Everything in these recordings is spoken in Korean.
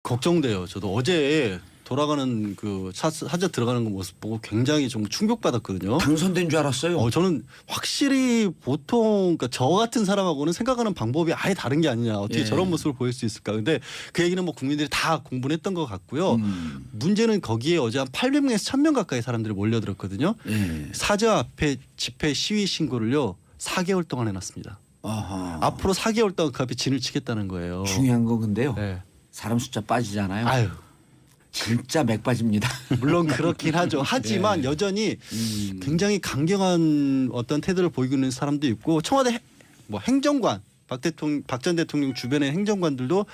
걱정돼요. 저도 어제 돌아가는 그 사저 들어가는 거 모습 보고 굉장히 좀 충격받았거든요. 당선된 줄 알았어요. 저는 확실히 보통 그러니까 저 같은 사람하고는 생각하는 방법이 아예 다른 게 아니냐. 어떻게 예. 저런 모습을 보일 수 있을까. 근데 그 얘기는 뭐 국민들이 다 공부를 했던 것 같고요. 문제는 거기에 어제 한 800명에서 1000명 가까이 사람들이 몰려들었거든요. 예. 사저 앞에 집회 시위 신고를요 4개월 동안 해놨습니다. 아하. 앞으로 4개월 동안 그 앞에 진을 치겠다는 거예요. 중요한 건 근데요. 네. 사람 숫자 빠지잖아요. 아유. 진짜 맥 빠집니다. 물론 그렇긴 하죠. 하지만 여전히 굉장히 강경한 어떤 태도를 보이고 있는 사람도 있고 청와대 뭐 행정관 박 전 대통령 주변의 행정관들도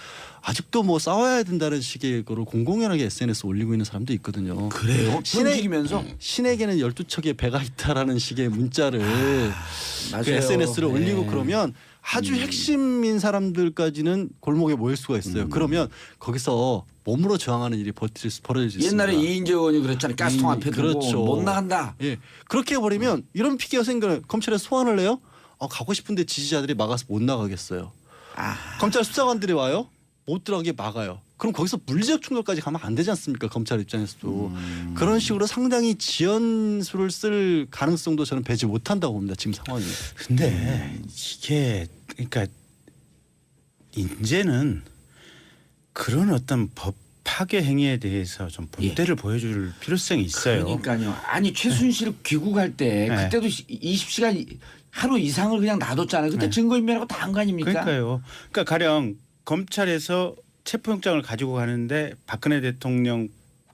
아직도 뭐 싸워야 된다는 식의 거를 공공연하게 SNS 올리고 있는 사람도 있거든요. 그래요? 움직이면서 신에게는 12척의 배가 있다라는 식의 문자를 맞아요. 그 SNS를 올리고 네. 그러면 아주 핵심인 사람들까지는 골목에 모일 수가 있어요. 그러면 거기서 몸으로 저항하는 일이 벌어질 수 있습니다. 옛날에 이인재 의원이 그랬잖아요. 가스통 앞에 두고 그렇죠. 못 나간다. 예, 그렇게 해버리면 이런 피해가 생겨요. 검찰에 소환을 해요. 가고 싶은데 지지자들이 막아서 못 나가겠어요. 검찰 수사관들이 와요. 못 들어가게 막아요. 그럼 거기서 물리적 충돌까지 가면 안 되지 않습니까? 검찰 입장에서도. 그런 식으로 상당히 지연수를 쓸 가능성도 저는 배제 못한다고 봅니다. 지금 상황이. 근데 이게 그러니까 이제는 그런 어떤 법 파괴 행위에 대해서 좀 본때를 보여줄 필요성이 있어요. 그러니까요. 아니 최순실 귀국할 때 네. 그때도 20시간 하루 이상을 그냥 놔뒀잖아요. 그때 네. 증거인멸하고 다 한 거 아닙니까? 그러니까요. 그러니까 가령 검찰에서 체포영장을 가지고 가는데 박근혜 대통령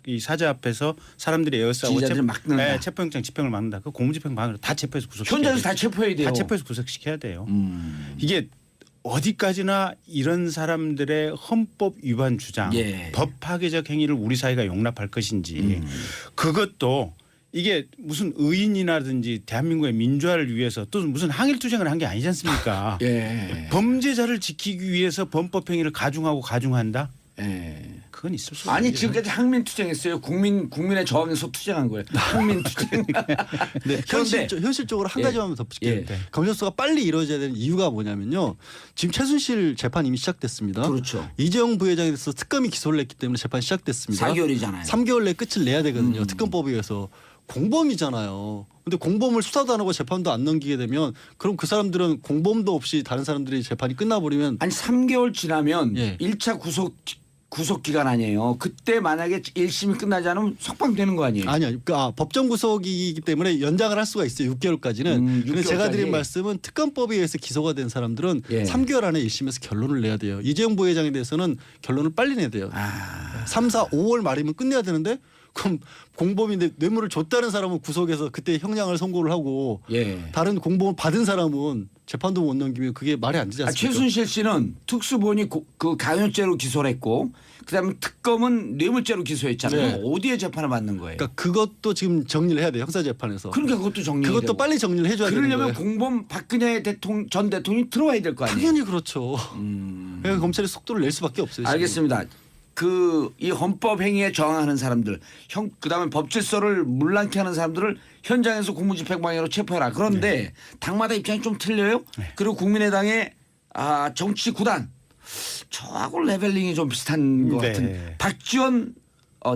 이 사저 앞에서 사람들이 에어싸고 지지자들 막 넣는다. 네, 체포영장 집행을 막는다. 그 공무집행 방해로 다 체포해서 구속시켜야 현장에서 돼요. 다 체포해야 돼요. 다 체포해서 구속시켜야 돼요. 이게 어디까지나 이런 사람들의 헌법 위반 주장, 예. 법 파괴적 행위를 우리 사회가 용납할 것인지 그것도 이게 무슨 의인이라든지 대한민국의 민주화를 위해서 또 무슨 항일투쟁을 한 게 아니지 않습니까? 예. 범죄자를 지키기 위해서 범법 행위를 가중한다? 예. 그건 있을 수 없어요. 아니 지금까지 항민 투쟁했어요. 국민의 저항에서 투쟁한 거예요. 항민 투쟁. 네, 현실적으로 한 예. 가지만 덧붙일게요. 예. 검찰 수사가 빨리 이루어져야 되는 이유가 뭐냐면요. 지금 최순실 재판 이미 시작됐습니다. 그렇죠. 이재용 부회장에 대해서 특검이 기소를 했기 때문에 재판이 시작됐습니다. 4개월이잖아요. 3개월 내에 끝을 내야 되거든요. 특검법에 의해서. 공범이잖아요. 근데 공범을 수사도 안 하고 재판도 안 넘기게 되면 그럼 그 사람들은 공범도 없이 다른 사람들이 재판이 끝나버리면 아니 3개월 지나면 예. 1차 구속 기간 아니에요. 그때 만약에 1심이 끝나지 않으면 석방되는 거 아니에요. 아니요. 그러니까 법정 구속이기 때문에 연장을 할 수가 있어요. 6개월까지는. 근데 제가 6개월까지. 드린 말씀은 특검법에 의해서 기소가 된 사람들은 예. 3개월 안에 1심에서 결론을 내야 돼요. 이재용 부회장에 대해서는 결론을 빨리 내야 돼요. 3, 4, 5월 말이면 끝내야 되는데 그럼 공범인데 뇌물을 줬다는 사람은 구속해서 그때 형량을 선고를 하고 예. 다른 공범을 받은 사람은 재판도 못 넘기면 그게 말이 안 되지 않습니까? 최순실 씨는 특수본이 그 강요죄로 기소를 했고 그다음에 특검은 뇌물죄로 기소했잖아요. 네. 그럼 어디에 재판을 받는 거예요? 그러니까 그것도 지금 정리를 해야 돼요. 형사재판에서. 그러니까 그것도 정리. 그것도 빨리 정리를 해줘야 되는 거예요. 그러려면 공범 박근혜 전 대통령이 들어와야 될 거 아니에요. 당연히 그렇죠. 그러니까 검찰이 속도를 낼 수밖에 없어요. 지금. 알겠습니다. 이 헌법 행위에 저항하는 사람들, 그다음에 법 질서를 문란케 하는 사람들을 현장에서 공무집행방해로 체포해라. 그런데 당마다 입장이 좀 틀려요. 그리고 국민의당의 정치 구단 저하고 레벨링이 좀 비슷한 것 같은 박지원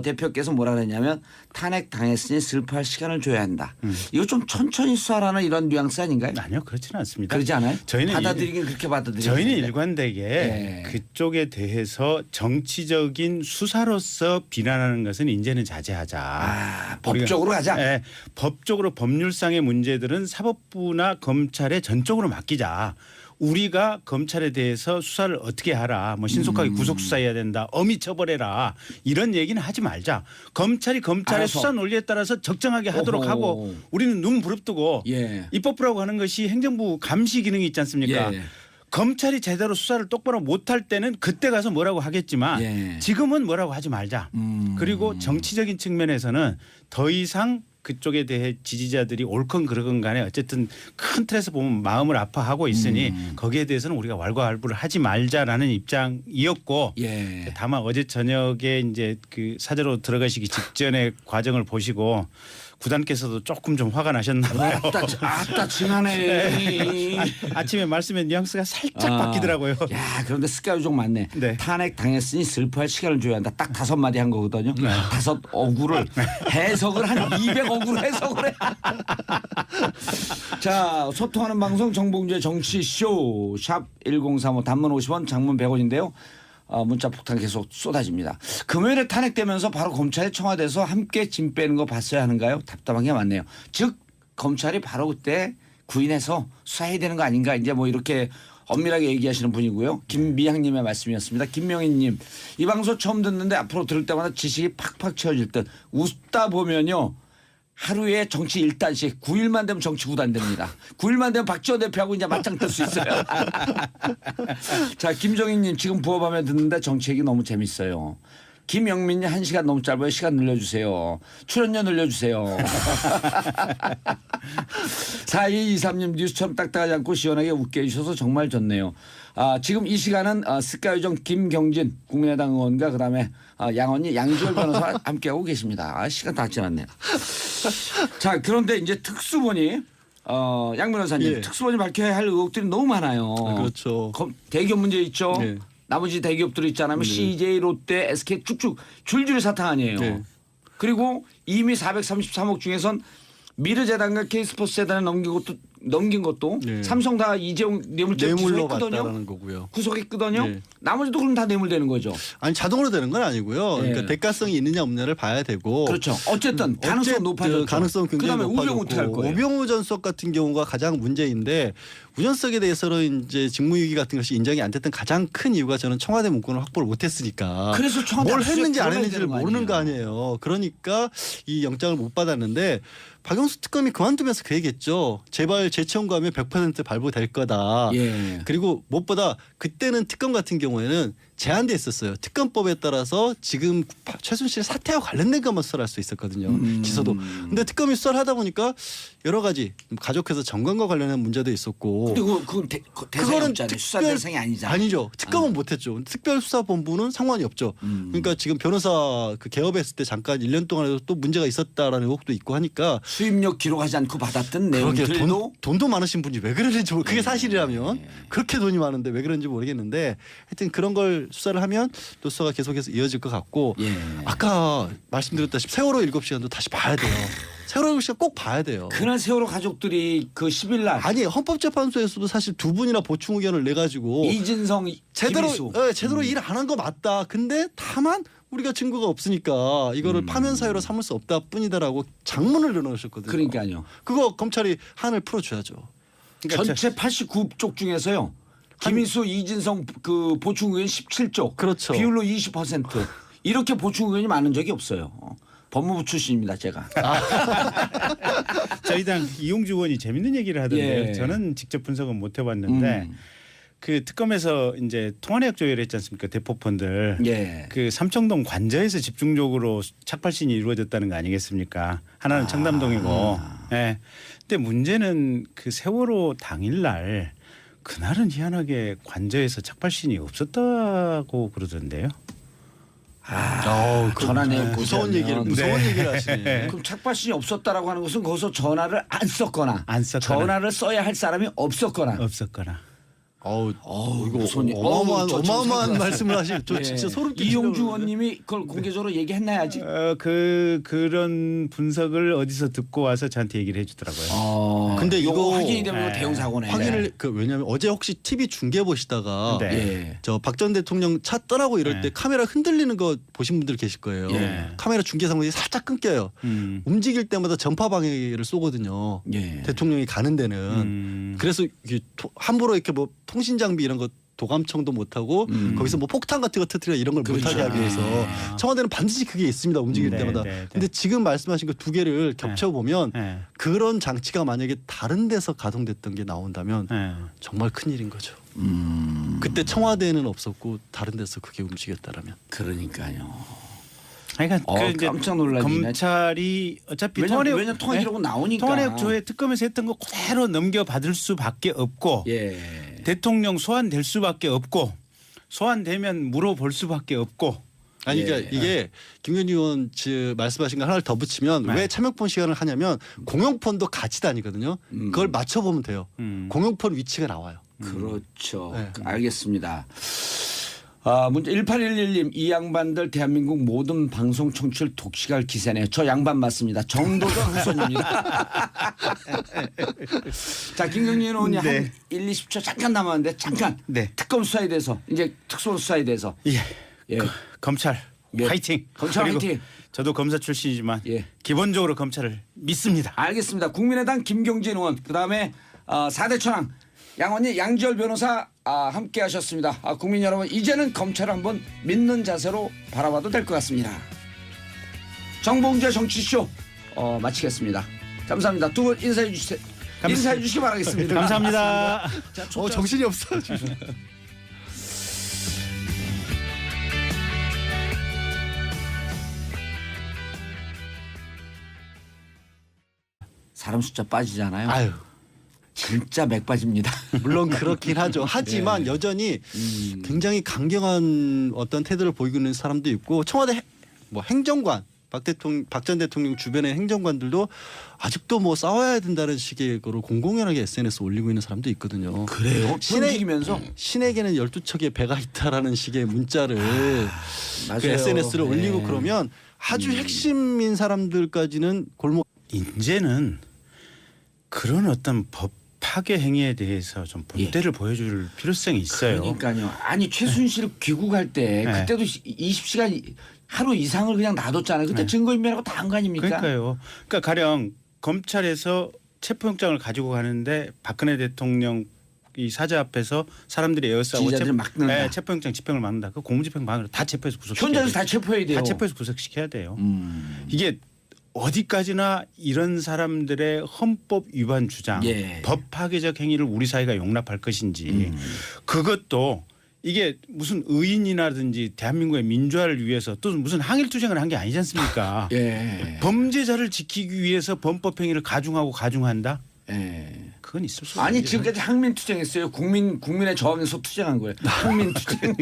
대표께서 뭐라 그랬냐면 탄핵 당했으니 슬퍼할 시간을 줘야 한다. 이거 좀 천천히 수사라는 이런 뉘앙스 아닌가요? 아니요, 그렇지는 않습니다. 그러지 않아요? 저희는 받아들이긴 그렇게 받아들여요. 저희는 일관되게 예. 그쪽에 대해서 정치적인 수사로서 비난하는 것은 이제는 자제하자. 법적으로 가자. 예, 법적으로 법률상의 문제들은 사법부나 검찰에 전적으로 맡기자. 우리가 검찰에 대해서 수사를 어떻게 하라. 뭐 신속하게 구속 수사해야 된다. 엄히 처벌해라. 이런 얘기는 하지 말자. 검찰이 검찰의 알아서. 수사 논리에 따라서 적정하게 하도록 오호. 하고 우리는 눈 부릅뜨고 예. 입법부라고 하는 것이 행정부 감시 기능이 있지 않습니까? 예. 검찰이 제대로 수사를 똑바로 못할 때는 그때 가서 뭐라고 하겠지만 예. 지금은 뭐라고 하지 말자. 그리고 정치적인 측면에서는 더 이상 그쪽에 대해 지지자들이 옳건 그르건 간에 어쨌든 큰 틀에서 보면 마음을 아파하고 있으니 거기에 대해서는 우리가 왈가왈부를 하지 말자라는 입장이었고 예. 다만 어제 저녁에 이제 그 사저로 들어가시기 직전의 과정을 보시고 구단께서도 조금 좀 화가 나셨나 봐요. 아따 징하네. 아침에 말씀에 뉘앙스가 살짝 바뀌더라고요. 야, 그런데 스카이족 맞네. 네. 탄핵 당했으니 슬퍼할 시간을 줘야 한다. 딱 5마디 한 거거든요. 5억울을 해석을 한 200억으로 해석을 해. 자, 소통하는 방송 정봉주의 정치쇼 샵 1035 단문 50원 장문 100원인데요. 문자 폭탄 계속 쏟아집니다. 금요일에 탄핵되면서 바로 검찰에 청와대에서 함께 짐 빼는 거 봤어야 하는가요? 답답한 게 많네요. 즉 검찰이 바로 그때 구인해서 수사해야 되는 거 아닌가 이제 뭐 이렇게 엄밀하게 얘기하시는 분이고요. 김미향님의 말씀이었습니다. 김명희님 이 방송 처음 듣는데 앞으로 들을 때마다 지식이 팍팍 채워질 듯 웃다 보면요. 하루에 정치 1단씩 9일만 되면 정치 9단 됩니다. 9일만 되면 박지원 대표하고 이제 맞짱 뜰 수 있어요. 자, 김정희님 지금 부업하며 듣는데 정치 얘기 너무 재밌어요. 김영민님 1시간 너무 짧아요. 시간 늘려주세요. 출연료 늘려주세요. 4223님 뉴스처럼 딱딱하지 않고 시원하게 웃게 해주셔서 정말 좋네요. 지금 이 시간은 스카이정 김경진 국민의당 의원과 그다음에 양언니 양지열 변호사 함께하고 계십니다. 시간 다 지났네요. 자, 그런데 이제 특수본이 양 변호사님 예. 특수본이 밝혀야 할 의혹들이 너무 많아요. 그렇죠. 대기업 문제 있죠. 네. 나머지 대기업들이 있잖아요. CJ, 롯데, SK 쭉쭉 줄줄이 사탕 아니에요. 네. 그리고 이미 433억 중에선 미르재단과 K스포츠재단에 넘긴 것도 네. 삼성 다 이재용 뇌물죄 뇌물로 구속했거든요. 봤다라는 거고요. 구속했거든요. 네. 나머지도 그럼 다 뇌물되는 거죠. 아니 자동으로 되는 건 아니고요. 네. 그러니까 대가성이 있느냐 없느냐를 봐야 되고. 그렇죠. 어쨌든 가능성 높아졌죠. 가능성 굉장히 그다음에 우병우 어떻게 할 높아졌고 거예요? 우병우 전 수석 같은 경우가 가장 문제인데 우전석에 대해서는 이제 직무유기 같은 것이 인정이 안 됐던 가장 큰 이유가 저는 청와대 문건을 확보를 못했으니까. 그래서 청와대 뭘 압수수색 했는지 안 들어가야 했는지를 되는 거 모르는 거 아니에요. 아니에요. 그러니까 이 영장을 못 받았는데 박영수 특검이 그만두면서 그 얘기했죠. 제발 재청 가면 100% 발부될 거다. 예. 그리고 무엇보다 그때는 특검 같은 경우에는 제한돼 있었어요. 특검법에 따라서 지금 최순실 사태와 관련된 것만 수사를 할 수 있었거든요. 기소도. 근데 특검이 수사를 하다 보니까 여러 가지 가족회사 정관과 관련된 문제도 있었고. 근데 그건 대상이 없잖아요. 수사 대상이 아니잖아요. 아니죠. 특검은 못했죠. 특별수사본부는 상관이 없죠. 그러니까 지금 변호사 그 개업했을 때 잠깐 1년 동안에도 또 문제가 있었다라는 의혹도 있고 하니까 수입력 기록하지 않고 받았던 그러게 내용들도 돈도 많으신 분이 왜 그러는지 그게 사실이라면 그렇게 돈이 많은데 왜 그런지 모르겠는데 하여튼 그런 걸 수사를 하면 또 수사가 계속해서 이어질 것 같고 예. 아까 말씀드렸다시피 세월호 7시간도 다시 봐야 돼요. 세월호 7시간 꼭 봐야 돼요. 그날 세월호 가족들이 그 10일 날 아니 헌법재판소에서도 사실 2분이나 보충 의견을 내 가지고 이진성 제대로 김희수. 제대로 일 안 한 거 맞다. 근데 다만 우리가 증거가 없으니까 이거를 파면 사유로 삼을 수 없다 뿐이다라고 장문을 내놓으셨거든요. 그러니까요. 그거 검찰이 한을 풀어줘야죠. 그러니까 전체 89쪽 중에서요. 김희수, 이진성 그 보충 의원 17쪽. 그렇죠. 비율로 20%. 이렇게 보충 의원이 많은 적이 없어요. 법무부 출신입니다, 제가. 저희 당 이용주 의원이 재밌는 얘기를 하던데요. 예. 저는 직접 분석은 못 해봤는데 그 특검에서 이제 통화내역 조회를 했지 않습니까? 대포폰들. 예. 그 삼청동 관저에서 집중적으로 착발신이 이루어졌다는 거 아니겠습니까? 하나는 청담동이고. 예. 근데 문제는 그 세월호 당일날 그날은 희한하게 관저에서 착발신이 없었다고 그러던데요. 전화 내역 무서운 얘기를 얘기를 하시네. 그럼 착발신이 없었다라고 하는 것은 거기서 전화를 안 썼거나, 안 썼거나. 전화를 써야 할 사람이 없었거나. 없었거나. 이거 무슨 어마어마한 말씀을 하시고 저 진짜 소름 끼치려고 이용주 그러는데. 의원님이 그걸 공개적으로 얘기했나요 아직? 그런 분석을 어디서 듣고 와서 저한테 얘기를 해주더라고요. 근데 이거 확인이 되면 네. 대형 사고네. 확인을 왜냐하면 어제 혹시 TV 중계 보시다가 네. 예. 저 박 전 대통령 차 떠나고 이럴 때 네. 카메라 흔들리는 거 보신 분들 계실 거예요. 예. 카메라 중계 상황이 살짝 끊겨요. 움직일 때마다 전파 방해를 쏘거든요. 예. 대통령이 가는 데는. 그래서 이게 함부로 이렇게 뭐 통신 장비 이런 거 도감청도 못하고 거기서 뭐 폭탄 같은 거 터뜨려 이런 걸 그렇죠. 못하게 하기 위해서 청와대는 반드시 그게 있습니다. 움직일 네, 때마다. 네, 네. 근데 지금 말씀하신 그 두 개를 겹쳐보면 네. 그런 장치가 만약에 다른 데서 가동됐던 게 나온다면 네. 정말 큰일인 거죠. 그때 청와대에는 없었고 다른 데서 그게 움직였다라면. 그러니까요. 그러니까 그 이제 깜짝 놀라긴 검찰이 어차피 왜냐면 통화 기록은 나오니까. 통화내역 조회 특검에서 했던 거 그대로 넘겨받을 수밖에 없고 예. 대통령 소환될 수밖에 없고 소환되면 물어볼 수밖에 없고 아니 예. 그러니까 이게 김건희 의원 말씀하신 거 하나를 더 붙이면 네. 왜 참여폰 시간을 하냐면 공용폰도 같이 다니거든요. 그걸 맞춰보면 돼요. 공용폰 위치가 나와요. 그렇죠. 네. 알겠습니다. 문제 1811님 이 양반들 대한민국 모든 방송 청취를 독식할 기세네요. 저 양반 맞습니다. 정도전 후손입니다. 자 김경진 의원이 네. 한 1, 20초 잠깐 남았는데 잠깐 네. 특검 수사에 대해서 이제 특수 수사에 대해서 예. 예. 검찰 예. 화이팅. 검찰 그리고 화이팅. 저도 검사 출신이지만 예. 기본적으로 검찰을 믿습니다. 알겠습니다. 국민의당 김경진 의원 그다음에 4대 천왕 양언니 양지열 변호사 함께 하셨습니다. 국민 여러분 이제는 검찰을 한번 믿는 자세로 바라봐도 될 것 같습니다. 정봉재 정치쇼 마치겠습니다. 감사합니다. 두 분 인사해 주시기 바라겠습니다. 감사합니다. 정신이 없어. 사람 숫자 빠지잖아요. 아유. 진짜 맥 빠집니다. 물론 그렇긴 하죠. 하지만 여전히 굉장히 강경한 어떤 태도를 보이고 있는 사람도 있고 청와대 행정관 박 전 대통령 주변의 행정관들도 아직도 뭐 싸워야 된다는 식의 거를 공공연하게 SNS 올리고 있는 사람도 있거든요. 그래요? 신에기면서 신에게는 12척의 배가 있다라는 식의 문자를 맞아요. 그 SNS를 올리고 네. 그러면 아주 핵심인 사람들까지는 골목 이제는 그런 어떤 법 파괴 행위에 대해서 좀 본때를 보여줄 필요성이 있어요. 그러니까요. 아니 최순실 귀국할 때 네. 그때도 20시간 하루 이상을 그냥 놔뒀잖아요. 그때 네. 증거인멸하고 다 한 거 아닙니까? 그러니까요. 그러니까 가령 검찰에서 체포영장을 가지고 가는데 박근혜 대통령 이 사자 앞에서 사람들이 에어싸고 지지자들을 막는다. 네, 체포영장 집행을 막는다. 그 공무집행 방해로 다 체포해서 구속시켜야 현장에서 돼요. 다 체포해야 돼요. 다 체포해서 구속시켜야 돼요. 이게 어디까지나 이런 사람들의 헌법 위반 주장, 예. 법 파괴적 행위를 우리 사회가 용납할 것인지 그것도 이게 무슨 의인이라든지 대한민국의 민주화를 위해서 또 무슨 항일투쟁을 한 게 아니지 않습니까? 예. 범죄자를 지키기 위해서 범법 행위를 가중하고 가중한다? 예. 그건 있을 수 없는 아니 일이죠. 지금까지 항민 투쟁했어요. 국민의 저항에서 투쟁한 거예요. 항민 투쟁.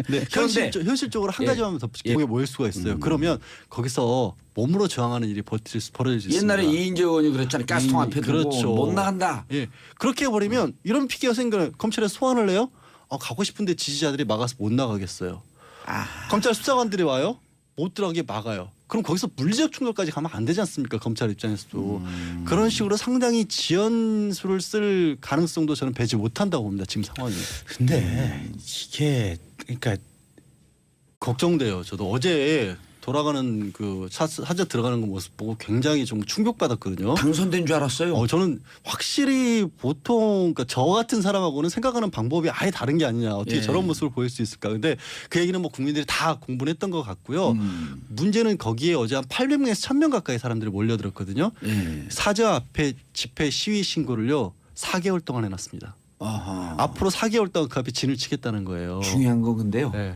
네, 그런데 현실적으로 한 예. 가지만 덧붙이고 거기에 모일 수가 있어요. 그러면 거기서 몸으로 저항하는 일이 벌어질 수 있습니다. 옛날에 이인재 의원이 그랬잖아요. 가스통 앞에 두고 그렇죠. 못 나간다. 예, 그렇게 해버리면 이런 피해가 생겨요. 검찰에 소환을 해요. 가고 싶은데 지지자들이 막아서 못 나가겠어요. 검찰 수사관들이 와요. 못 들어가게 막아요. 그럼 거기서 물리적 충돌까지 가면 안 되지 않습니까? 검찰 입장에서도. 그런 식으로 상당히 지연수를 쓸 가능성도 저는 배제 못한다고 봅니다. 지금 상황이. 근데 이게 그러니까 걱정돼요. 저도 어제 돌아가는 그 사저 들어가는 거 모습 보고 굉장히 좀 충격받았거든요. 당선된 줄 알았어요. 저는 확실히 보통 그러니까 저 같은 사람하고는 생각하는 방법이 아예 다른 게 아니냐. 어떻게 예. 저런 모습을 보일 수 있을까. 근데 그 얘기는 뭐 국민들이 다 공부를 했던 것 같고요. 문제는 거기에 어제 한 800명에서 1000명 가까이 사람들이 몰려들었거든요. 예. 사저 앞에 집회 시위 신고를요. 4개월 동안 해놨습니다. 아하. 앞으로 4개월 동안 그 앞에 진을 치겠다는 거예요. 중요한 건 근데요. 네.